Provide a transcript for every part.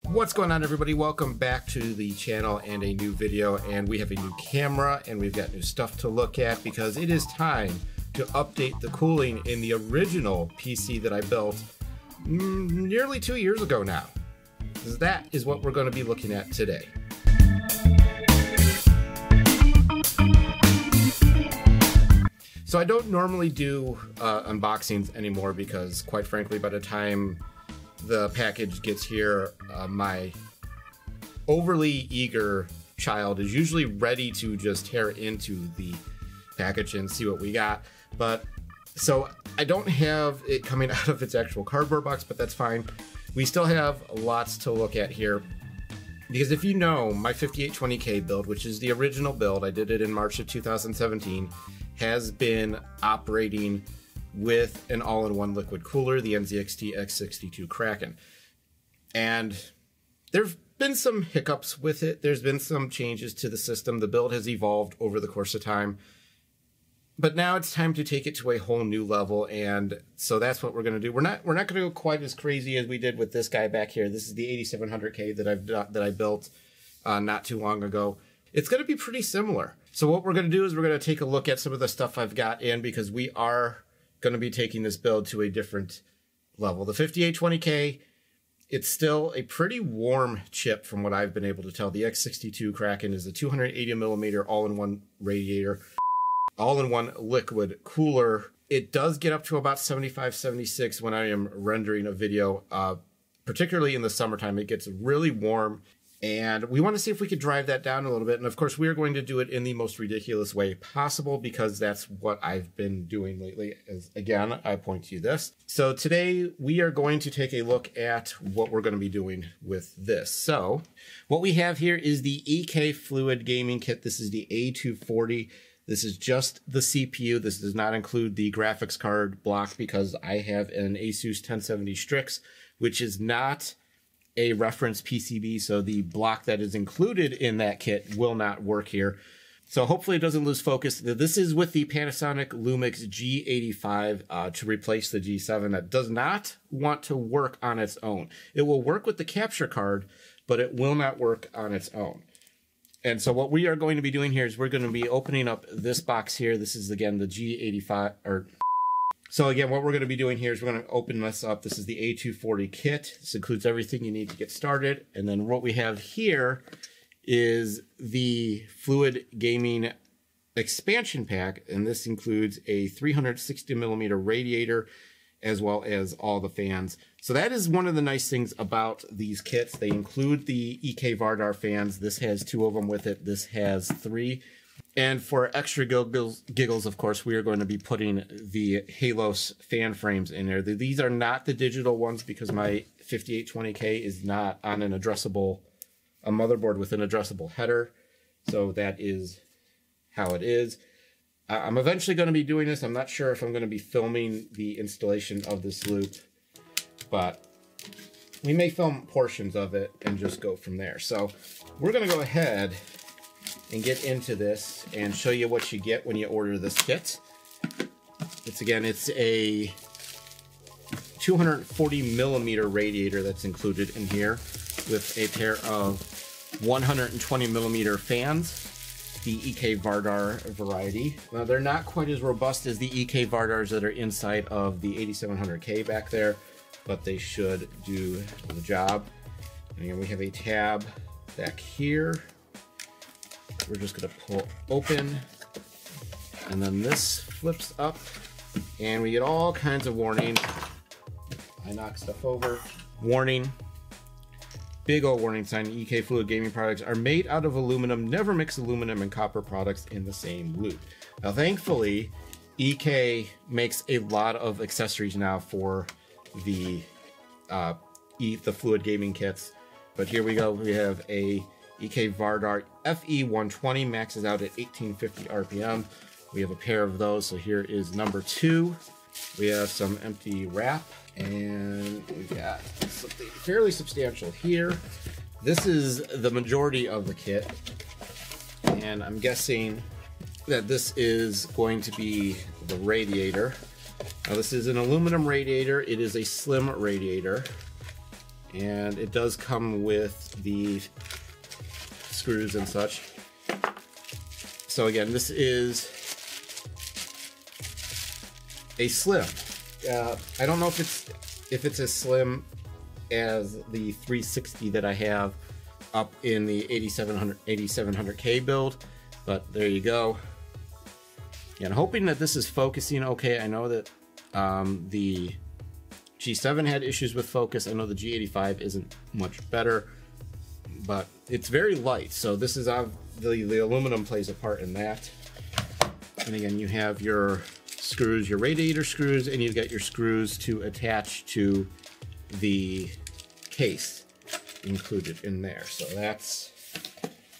What's going on, everybody? Welcome back to the channel and a new video, and we have a new camera and we've got new stuff to look at because it is time to update the cooling in the original PC that I built nearly 2 years ago now. That is what we're going to be looking at today. So I don't normally do unboxings anymore because, quite frankly, by the time the package gets here, my overly eager child is usually ready to just tear into the package and see what we got. But so I don't have it coming out of its actual cardboard box, but that's fine. We still have lots to look at here because if you know, my 5820K build, which is the original build, I did it in March of 2017, has been operating with an all-in-one liquid cooler, the NZXT X62 Kraken. And there've been some hiccups with it. There's been some changes to the system. The build has evolved over the course of time. But now it's time to take it to a whole new level, and so that's what we're going to do. We're not going to go quite as crazy as we did with this guy back here. This is the 8700K that I built not too long ago. It's going to be pretty similar. So what we're going to do is we're going to take a look at some of the stuff I've got in, because we are going to be taking this build to a different level. The 5820K, it's still a pretty warm chip from what I've been able to tell. The X62 Kraken is a 280 millimeter all-in-one radiator, all-in-one liquid cooler. It does get up to about 75, 76 when I am rendering a video, particularly in the summertime. It gets really warm, and we want to see if we could drive that down a little bit. And of course, we are going to do it in the most ridiculous way possible because that's what I've been doing lately. As again, I point to this. So today we are going to take a look at what we're going to be doing with this. So what we have here is the EK Fluid Gaming Kit. This is the A240. This is just the CPU. This does not include the graphics card block because I have an Asus 1070 Strix, which is not a reference PCB, so the block that is included in that kit will not work here. So hopefully it doesn't lose focus. This is with the Panasonic Lumix G85 to replace the G7 that does not want to work on its own. It will work with the capture card, but it will not work on its own. And so what we are going to be doing here is we're going to be opening up this box here. This is, again, the G85, so again, what we're going to be doing here is we're going to open this up. This is the A240 kit. This includes everything you need to get started. And then what we have here is the Fluid Gaming expansion pack. And this includes a 360 millimeter radiator as well as all the fans. So that is one of the nice things about these kits. They include the EK Vardar fans. This has 2 of them with it. This has 3. And for extra giggles, of course, we are going to be putting the Halos fan frames in there. These are not the digital ones because my 5820K is not on a motherboard with an addressable header. So that is how it is. I'm eventually going to be doing this. I'm not sure if I'm going to be filming the installation of this loop, but we may film portions of it and just go from there. So we're going to go ahead and get into this and show you what you get when you order this kit. It's a 240 millimeter radiator that's included in here with a pair of 120 millimeter fans, the EK Vardar variety. Now, they're not quite as robust as the EK Vardars that are inside of the 8700K back there, but they should do the job. And again, we have a tab back here. We're just going to pull open, and then this flips up, and we get all kinds of warnings. I knock stuff over. Warning. Big old warning sign. EK Fluid Gaming products are made out of aluminum. Never mix aluminum and copper products in the same loop. Now, thankfully, EK makes a lot of accessories now for the Fluid Gaming kits. But here we go. We have a EK Vardar FE120, maxes out at 1850 RPM. We have a pair of those, so here is number 2. We have some empty wrap, and we've got something fairly substantial here. This is the majority of the kit, and I'm guessing that this is going to be the radiator. Now, this is an aluminum radiator. It is a slim radiator, And it does come with the screws and such. So again, this is a slim. I don't know if it's as slim as the 360 that I have up in the 8700K build, but there you go. And hoping that this is focusing okay. I know that the G7 had issues with focus. I know the G85 isn't much better, but it's very light. So this is the aluminum plays a part in that. And again, you have your screws, your radiator screws, and you've got your screws to attach to the case included in there. So that's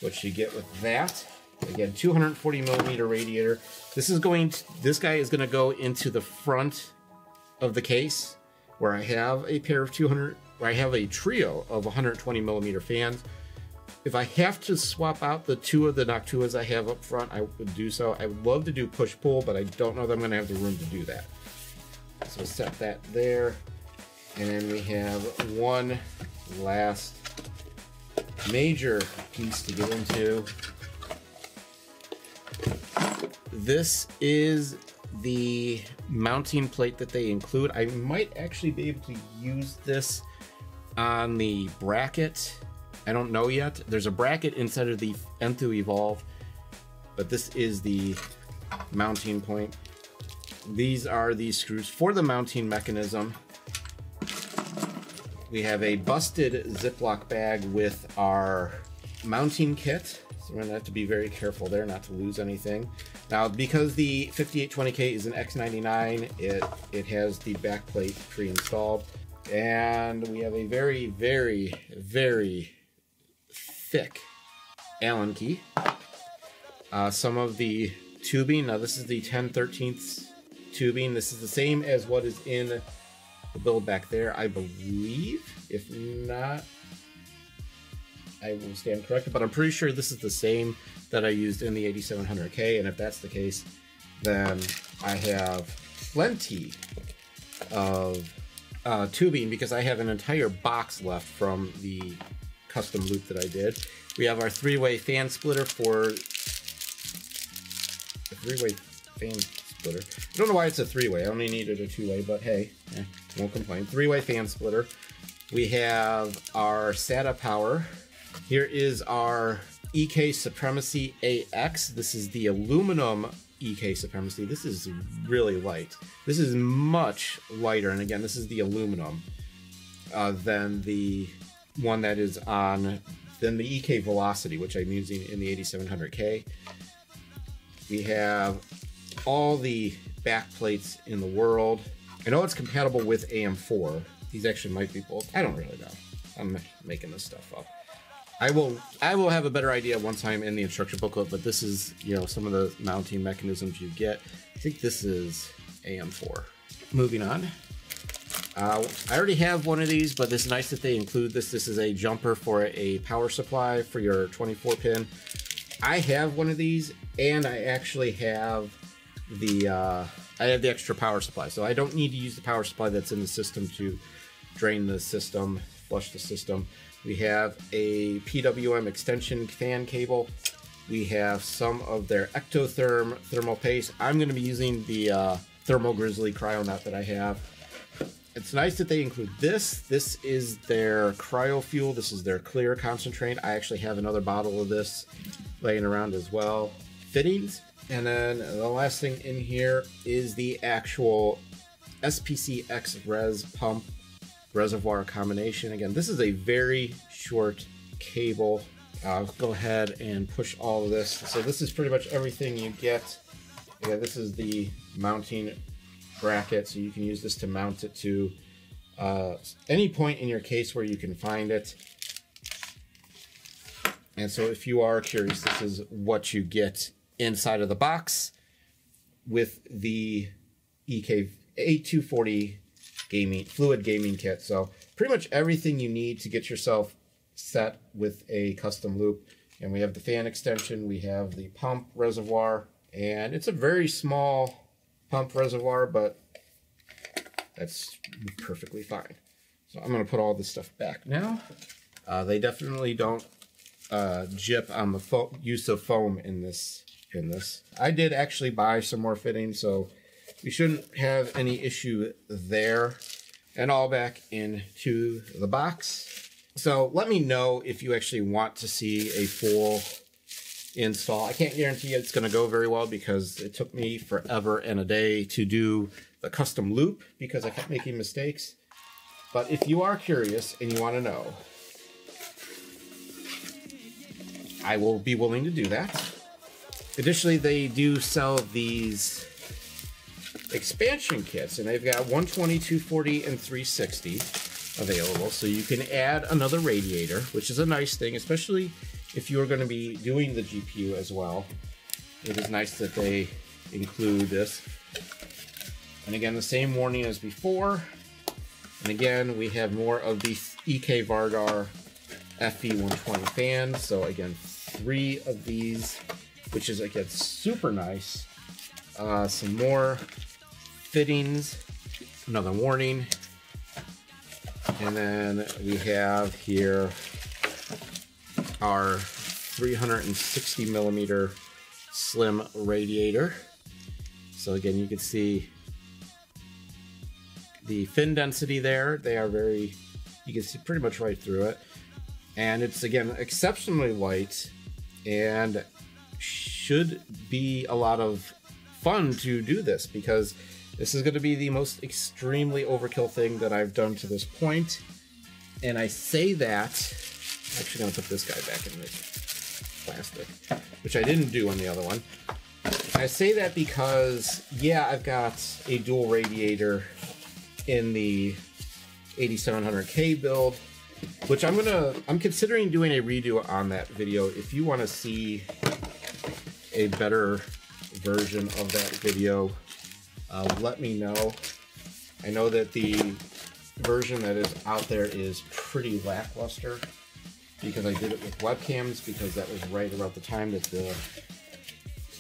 what you get with that. Again, 240 millimeter radiator. This guy is going to go into the front of the case, where I have a pair of where I have a trio of 120 millimeter fans. If I have to swap out the two of the Noctuas I have up front, I would do so. I would love to do push-pull, but I don't know that I'm going to have the room to do that. So set that there. And then we have one last major piece to get into. This is the mounting plate that they include. I might actually be able to use this on the bracket. I don't know yet. There's a bracket inside of the Enthoo Evolv, but this is the mounting point. These are the screws for the mounting mechanism. We have a busted Ziploc bag with our mounting kit, so we're gonna have to be very careful there not to lose anything. Now, because the 5820K is an X99, it has the back plate pre-installed, and we have a very, very, very thick Allen key. Some of the tubing, now this is the 10/13 tubing. This is the same as what is in the build back there, I believe. If not, I will stand corrected, but I'm pretty sure this is the same that I used in the 8700K, and if that's the case, then I have plenty of tubing, because I have an entire box left from the custom loop that I did. We have our three-way fan splitter for a three-way fan splitter. I don't know why it's a three-way. I only needed a two-way, but hey, won't complain. Three-way fan splitter. We have our SATA power. Here is our EK Supremacy AX. This is the aluminum EK Supremacy. This is really light. This is much lighter, and again, this is the aluminum than the one that is on the EK Velocity, which I'm using in the 8700K. We have all the back plates in the world. I know it's compatible with AM4. These actually might be both. I don't really know. I'm making this stuff up. I will have a better idea once I'm in the instruction booklet, but this is, some of the mounting mechanisms you get. I think this is AM4. Moving on. I already have one of these, but it's nice that they include this. This is a jumper for a power supply for your 24-pin. I have one of these, and I actually have the extra power supply, so I don't need to use the power supply that's in the system to drain the system, flush the system. We have a PWM extension fan cable. We have some of their Ectotherm thermal paste. I'm going to be using the Thermal Grizzly cryo nut that I have. It's nice that they include this. This is their cryo fuel. This is their clear concentrate. I actually have another bottle of this laying around as well. Fittings. And then the last thing in here is the actual SPC-X res pump reservoir combination. Again, this is a very short cable. I'll go ahead and push all of this. So this is pretty much everything you get. Again, this is the mounting bracket, so you can use this to mount it to any point in your case where you can find it. And so if you are curious, this is what you get inside of the box with the EK A240 fluid gaming kit. So pretty much everything you need to get yourself set with a custom loop. And we have the fan extension, we have the pump reservoir, and it's a very small pump reservoir, but that's perfectly fine. So I'm going to put all this stuff back now. They definitely don't jip on the use of foam in this. I did actually buy some more fittings, so we shouldn't have any issue there. And all back into the box. So let me know if you actually want to see a full install. I can't guarantee it's going to go very well because it took me forever and a day to do the custom loop because I kept making mistakes. But if you are curious and you want to know, I will be willing to do that. Additionally, they do sell these expansion kits, and they've got 120, 240, and 360 available, so you can add another radiator, which is a nice thing, especially if you're going to be doing the GPU as well. It is nice that they include this. And again, the same warning as before. And again, we have more of the EK Vardar FE120 fans. So again, 3 of these, which is again super nice. Some more fittings, another warning, and then we have here our 360 millimeter slim radiator. So again, you can see the fin density there. They are very, you can see pretty much right through it, and it's again exceptionally light and should be a lot of fun to do this because this is going to be the most extremely overkill thing that I've done to this point. And I say that, I'm actually going to put this guy back in the plastic, which I didn't do on the other one. I say that because, yeah, I've got a dual radiator in the 8700K build, which I'm considering doing a redo on that video. If you want to see a better version of that video, let me know. I know that the version that is out there is pretty lackluster because I did it with webcams because that was right around the time that the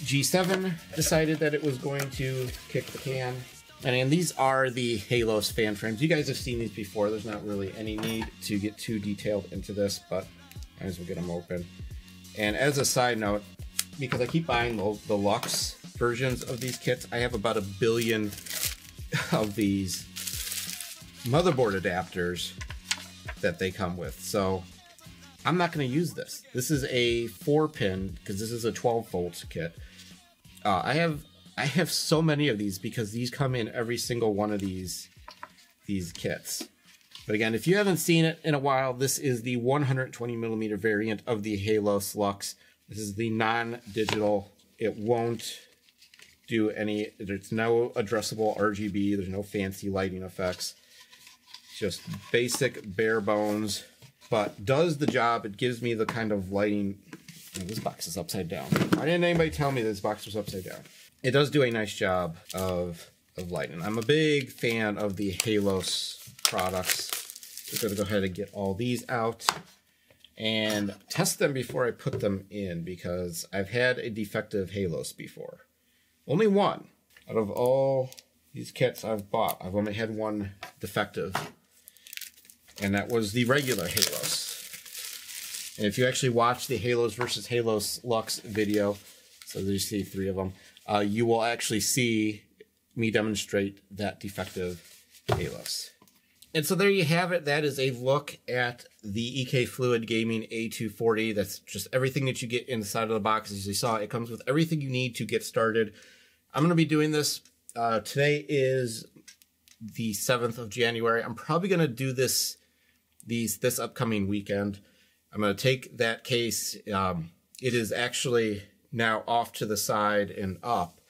G7 decided that it was going to kick the can. And these are the Halos fan frames. You guys have seen these before. There's not really any need to get too detailed into this, but might as well get them open. And as a side note, because I keep buying the Lux versions of these kits, I have about 1 billion of these motherboard adapters that they come with. So I'm not going to use this. This is a 4-pin because this is a 12-volt kit. I have so many of these because these come in every single one of these kits. But again, if you haven't seen it in a while, this is the 120 millimeter variant of the Halos Lux. This is the non-digital. It won't do any, there's no addressable RGB, there's no fancy lighting effects. Just basic, bare bones, but does the job. It gives me the kind of lighting. Oh, this box is upside down. Why didn't anybody tell me this box was upside down? It does do a nice job of lighting. I'm a big fan of the Halos products. Just gonna go ahead and get all these out and test them before I put them in because I've had a defective Halos before. Only one out of all these kits I've bought. I've only had one defective, and that was the regular Halos. And if you actually watch the Halos versus Halos Lux video, so you see 3 of them, you will actually see me demonstrate that defective Halos. And so there you have it. That is a look at the EK Fluid Gaming A240. That's just everything that you get inside of the box. As you saw, it comes with everything you need to get started. I'm going to be doing this. Today is the 7th of January. I'm probably going to do this upcoming weekend. I'm going to take that case. It is actually now off to the side and up.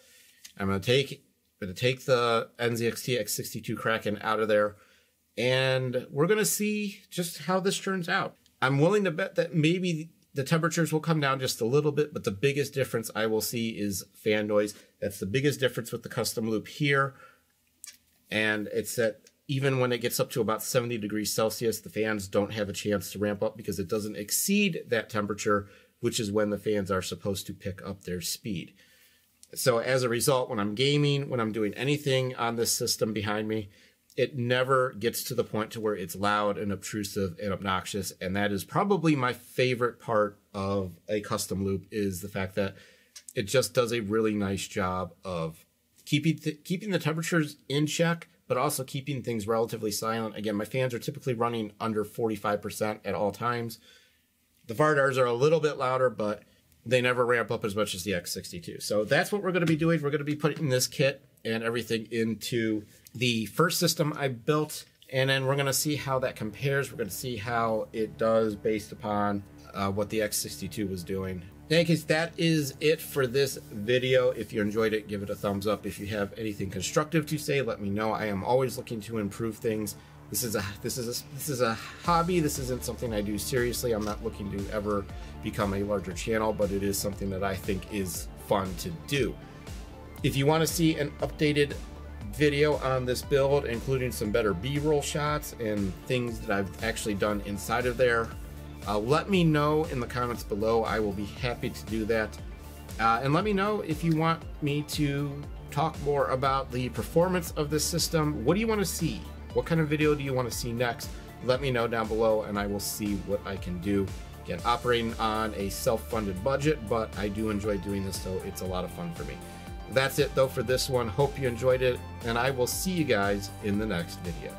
I'm going to take the NZXT X62 Kraken out of there, and we're going to see just how this turns out. I'm willing to bet that maybe the temperatures will come down just a little bit, but the biggest difference I will see is fan noise. That's the biggest difference with the custom loop here. And it's that even when it gets up to about 70 degrees Celsius, the fans don't have a chance to ramp up because it doesn't exceed that temperature, which is when the fans are supposed to pick up their speed. So as a result, when I'm gaming, when I'm doing anything on this system behind me, it never gets to the point to where it's loud and obtrusive and obnoxious. And that is probably my favorite part of a custom loop, is the fact that it just does a really nice job of keeping the temperatures in check, but also keeping things relatively silent. Again, my fans are typically running under 45% at all times. The Vardars are a little bit louder, but they never ramp up as much as the X62. So that's what we're going to be doing. We're going to be putting this kit and everything into the first system I built, and then we're going to see how that compares. We're going to see how it does based upon what the X62 was doing. In any case, that is it for this video. If you enjoyed it, give it a thumbs up. If you have anything constructive to say, let me know. I am always looking to improve things. This is a hobby. This isn't something I do seriously. I'm not looking to ever become a larger channel, but it is something that I think is fun to do. If you want to see an updated video on this build, including some better B-roll shots and things that I've actually done inside of there, let me know in the comments below. I will be happy to do that. And let me know if you want me to talk more about the performance of this system. What do you want to see? What kind of video do you want to see next? Let me know down below and I will see what I can do. Again, operating on a self-funded budget, but I do enjoy doing this, so it's a lot of fun for me. That's it though for this one. Hope you enjoyed it, and I will see you guys in the next video.